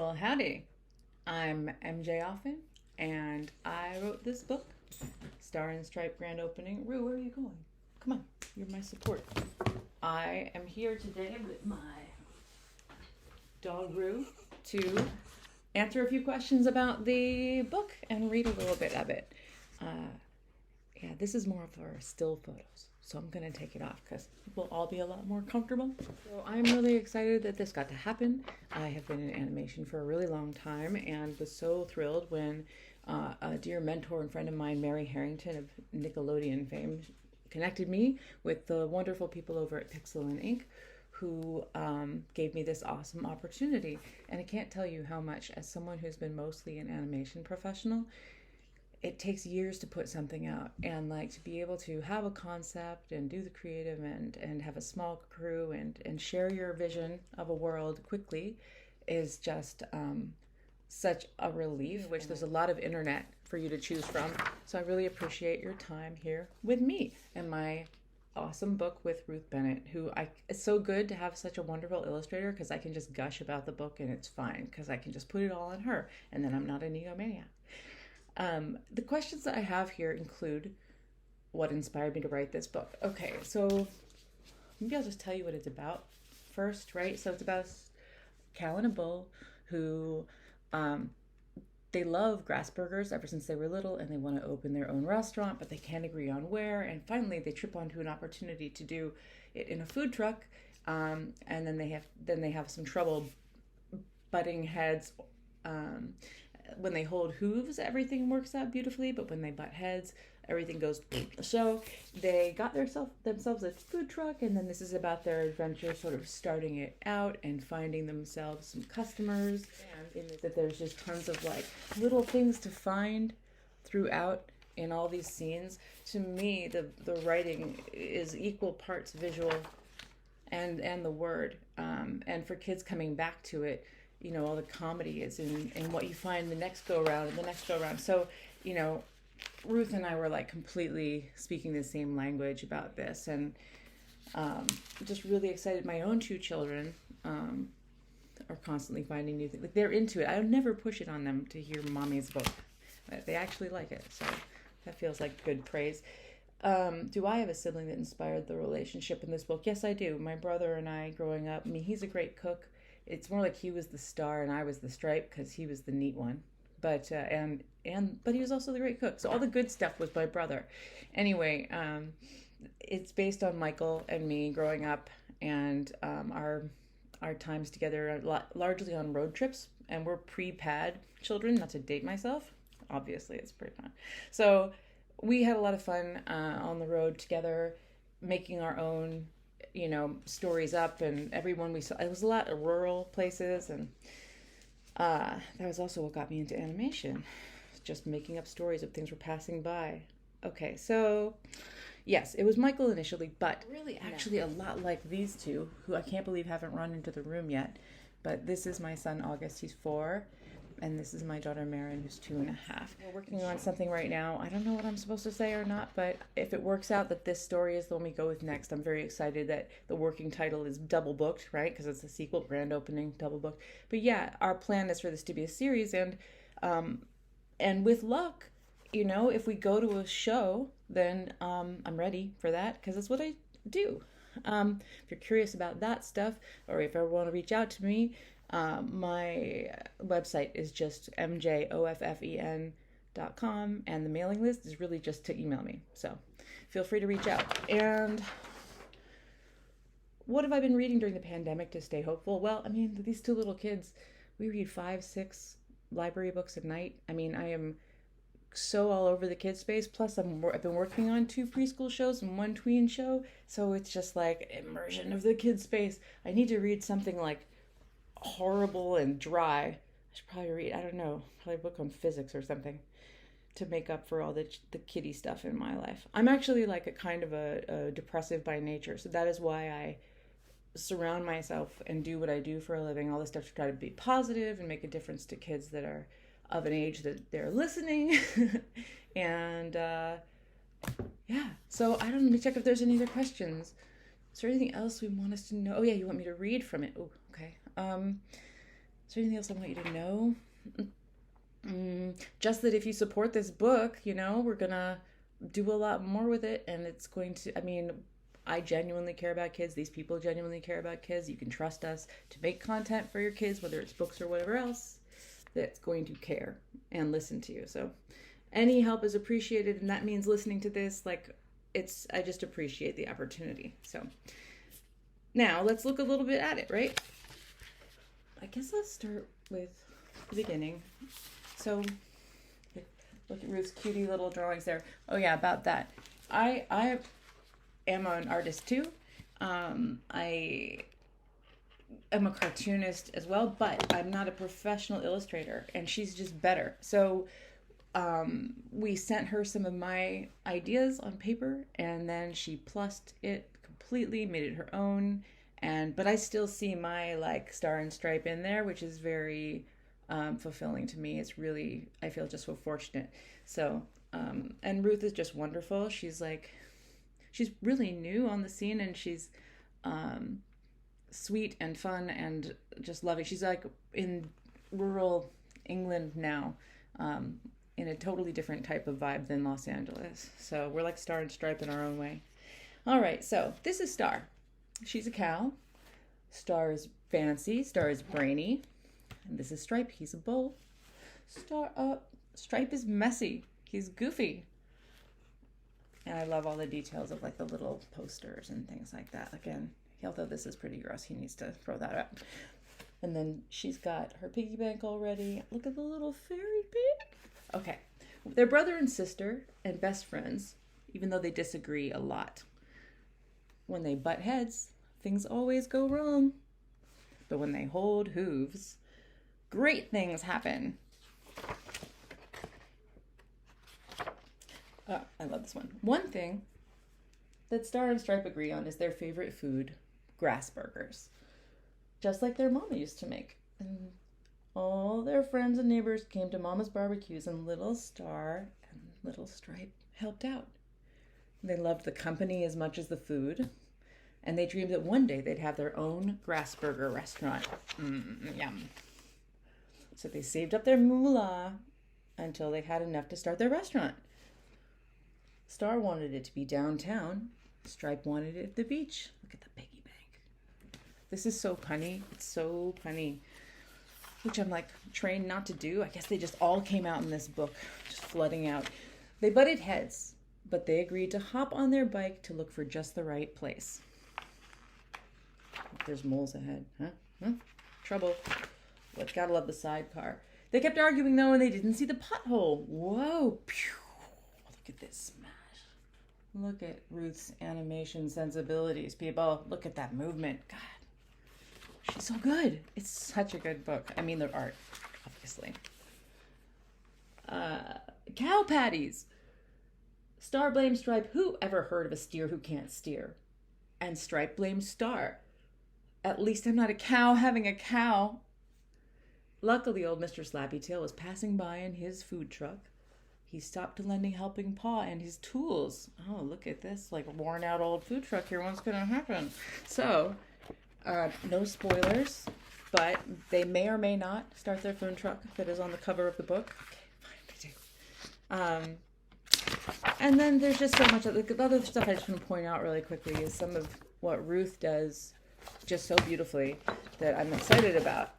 Well, howdy. I'm MJ Offen, and I wrote this book, Star and Stripe Grand Opening. Rue, where are you going? Come on, you're my support. I am here today with my dog Rue to answer a few questions about the book and read a little bit of it. Yeah, this is more of our still photos, so I'm gonna take it off because we'll all be a lot more comfortable. So I'm really excited that this got to happen. I have been in animation for a really long time and was so thrilled when a dear mentor and friend of mine, Mary Harrington of Nickelodeon fame, connected me with the wonderful people over at Pixel and Ink who gave me this awesome opportunity. And I can't tell you how much, as someone who's been mostly an animation professional, it takes years to put something out, and like to be able to have a concept and do the creative and have a small crew and share your vision of a world quickly is just such a relief, which there's a lot of internet for you to choose from. So I really appreciate your time here with me and my awesome book with Ruth Bennett, it's so good to have such a wonderful illustrator because I can just gush about the book and it's fine because I can just put it all on her and then I'm not an egomaniac. The questions that I have here include what inspired me to write this book. Okay, so maybe I'll just tell you what it's about first, right? So it's about Cal and a bull who they love grass burgers ever since they were little, and they want to open their own restaurant, but they can't agree on where. And finally, they trip onto an opportunity to do it in a food truck, and then they have some trouble butting heads. When they hold hooves, everything works out beautifully, but when they butt heads, everything goes. So they got themselves a food truck, and then this is about their adventure, sort of starting it out and finding themselves some customers. And in that there's just tons of like little things to find throughout in all these scenes. To me, the writing is equal parts visual and the word. And for kids coming back to it, you know, all the comedy is in what you find the next go around and the next go around. So, you know, Ruth and I were like completely speaking the same language about this, and just really excited. My own two children are constantly finding new things. Like, they're into it. I would never push it on them to hear mommy's book. They actually like it, so that feels like good praise. Do I have a sibling that inspired the relationship in this book? Yes, I do. My brother and I, growing up, I mean, he's a great cook. It's more like he was the star and I was the stripe because he was the neat one. But but he was also the great cook. So all the good stuff was my brother. Anyway, it's based on Michael and me growing up, and our times together largely on road trips. And we're pre-pad children. Not to date myself, obviously it's pretty fun. So we had a lot of fun on the road together, making our own, you know, stories up, and everyone we saw, it was a lot of rural places, and that was also what got me into animation, just making up stories of things were passing by. Okay, so yes, it was Michael initially, but really actually a lot like these two, who I can't believe haven't run into the room yet. But this is my son August, he's 4, and this is my daughter Marin, who's 2.5. We're working on something right now. I don't know what I'm supposed to say or not, but if it works out that this story is the one we go with next, I'm very excited that the working title is Double Booked, right? Because it's a sequel, Grand Opening, Double Booked. But yeah, our plan is for this to be a series, and with luck, you know, if we go to a show, then I'm ready for that because that's what I do. If you're curious about that stuff, or if you ever want to reach out to me, my website is just mjoffen.com, and the mailing list is really just to email me. So feel free to reach out. And what have I been reading during the pandemic to stay hopeful? Well, I mean, these two little kids, we read 5-6 library books a night. I mean, I am so all over the kids space. Plus I've been working on 2 preschool shows and 1 tween show. So it's just like immersion of the kids space. I need to read something like horrible and dry. I should probably read, I don't know, probably a book on physics or something to make up for all the kiddie stuff in my life. I'm actually like a kind of a depressive by nature, so that is why I surround myself and do what I do for a living, all this stuff to try to be positive and make a difference to kids that are of an age that they're listening. And yeah, so I don't know, let me check if there's any other questions. Is there anything else we want us to know? Oh yeah, you want me to read from it? Oh, okay. Is there anything else I want you to know? Just that if you support this book, we're gonna do a lot more with it, and it's going to, I genuinely care about kids. These people genuinely care about kids. You can trust us to make content for your kids, whether it's books or whatever else, that's going to care and listen to you. So any help is appreciated, and that means listening to this, I just appreciate the opportunity. So now let's look a little bit at it, right? I guess let's start with the beginning. So look at Ruth's cutie little drawings there. Oh yeah, about that. I am an artist too. I am a cartoonist as well, but I'm not a professional illustrator, and she's just better. So we sent her some of my ideas on paper, and then she plussed it completely, made it her own. But I still see my star and stripe in there, which is very fulfilling to me. It's really, I feel just so fortunate. So, and Ruth is just wonderful. She's really new on the scene, and she's sweet and fun and just loving. She's in rural England now, in a totally different type of vibe than Los Angeles. So we're like Star and Stripe in our own way. All right, so this is Star. She's a cow. Star is fancy. Star is brainy. And this is Stripe. He's a bull. Stripe is messy. He's goofy. And I love all the details of the little posters and things like that. Again, although this is pretty gross, he needs to throw that up. And then she's got her piggy bank already. Look at the little fairy pig. Okay. They're brother and sister and best friends, even though they disagree a lot. When they butt heads, things always go wrong. But when they hold hooves, great things happen. I love this one. One thing that Star and Stripe agree on is their favorite food, grass burgers. Just like their mama used to make. And all their friends and neighbors came to Mama's barbecues, and little Star and little Stripe helped out. They loved the company as much as the food, and they dreamed that one day they'd have their own grass burger restaurant. Yum. So they saved up their moolah until they had enough to start their restaurant. Star wanted it to be downtown. Stripe wanted it at the beach. Look at the piggy bank. This is so punny. It's so punny. Which I'm trained not to do. I guess they just all came out in this book, just flooding out. They butted heads, but they agreed to hop on their bike to look for just the right place. There's moles ahead. Huh? Trouble. But gotta love the sidecar. They kept arguing though, and they didn't see the pothole. Whoa. Pew. Look at this smash. Look at Ruth's animation sensibilities, people. Look at that movement. God. She's so good. It's such a good book. The art, obviously. Cow patties. Star blames Stripe. Who ever heard of a steer who can't steer? And Stripe blames Star. At least I'm not a cow having a cow. Luckily, old Mr. Slappytail was passing by in his food truck. He stopped to lend a helping paw and his tools. Oh, look at this, worn out old food truck here. What's going to happen? So, no spoilers, but they may or may not start their food truck that is on the cover of the book. Okay, fine, they do. And then there's just so much other stuff I just want to point out really quickly is some of what Ruth does just so beautifully that I'm excited about.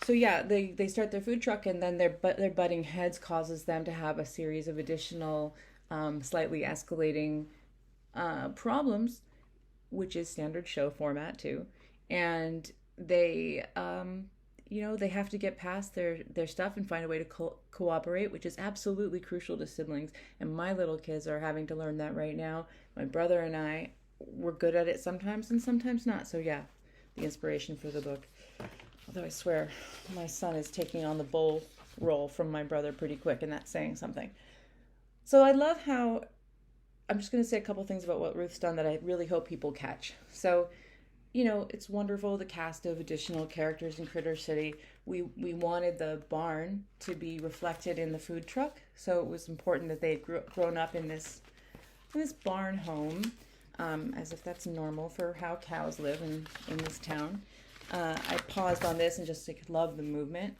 So yeah, they start their food truck, and then their butting heads causes them to have a series of additional, slightly escalating problems, which is standard show format too. And they, they have to get past their stuff and find a way to cooperate, which is absolutely crucial to siblings. And my little kids are having to learn that right now. My brother and I, we're good at it sometimes and sometimes not. So yeah, the inspiration for the book. Although I swear my son is taking on the bull role from my brother pretty quick, and that's saying something. So I love how, I'm just going to say a couple things about what Ruth's done that I really hope people catch. So, it's wonderful, the cast of additional characters in Critter City. We wanted the barn to be reflected in the food truck, so it was important that they had grown up in this barn home, as if that's normal for how cows live in this town. I paused on this and just like love the movement.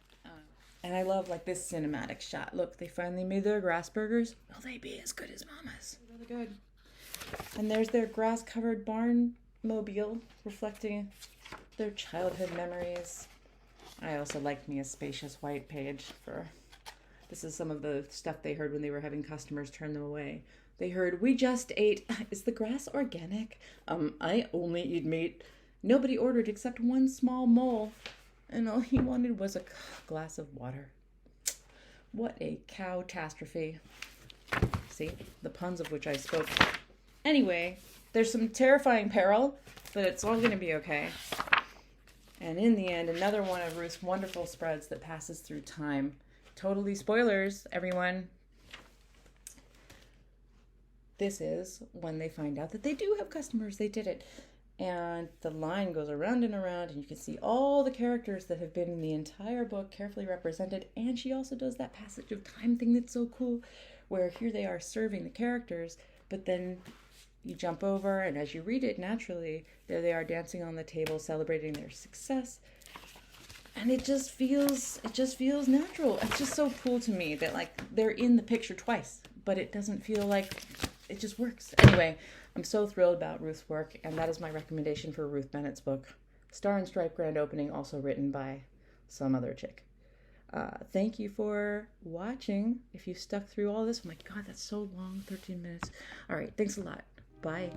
And I love like this cinematic shot. Look, they finally made their grass burgers. Will they be as good as Mama's? Really good. And there's their grass-covered barn mobile reflecting their childhood memories. I also liked me a spacious white page for... This is some of the stuff they heard when they were having customers turn them away. They heard, "We just ate. Is the grass organic? I only eat meat. Nobody ordered except one small mole. And all he wanted was a glass of water." What a cow-tastrophe. See, the puns of which I spoke. Anyway, there's some terrifying peril, but it's all going to be okay. And in the end, another one of Ruth's wonderful spreads that passes through time. Totally spoilers, everyone. This is when they find out that they do have customers. They did it. And the line goes around and around, and you can see all the characters that have been in the entire book carefully represented. And she also does that passage of time thing that's so cool, where here they are serving the characters, but then you jump over, and as you read it naturally, there they are dancing on the table, celebrating their success. And it just feels natural. It's just so cool to me that like they're in the picture twice, but it doesn't feel like it just works. Anyway, I'm so thrilled about Ruth's work, and that is my recommendation for Ruth Bennett's book, Star and Stripe Grand Opening, also written by some other chick. Thank you for watching. If you stuck through all this, oh my God, that's so long, 13 minutes. All right, thanks a lot. Bye.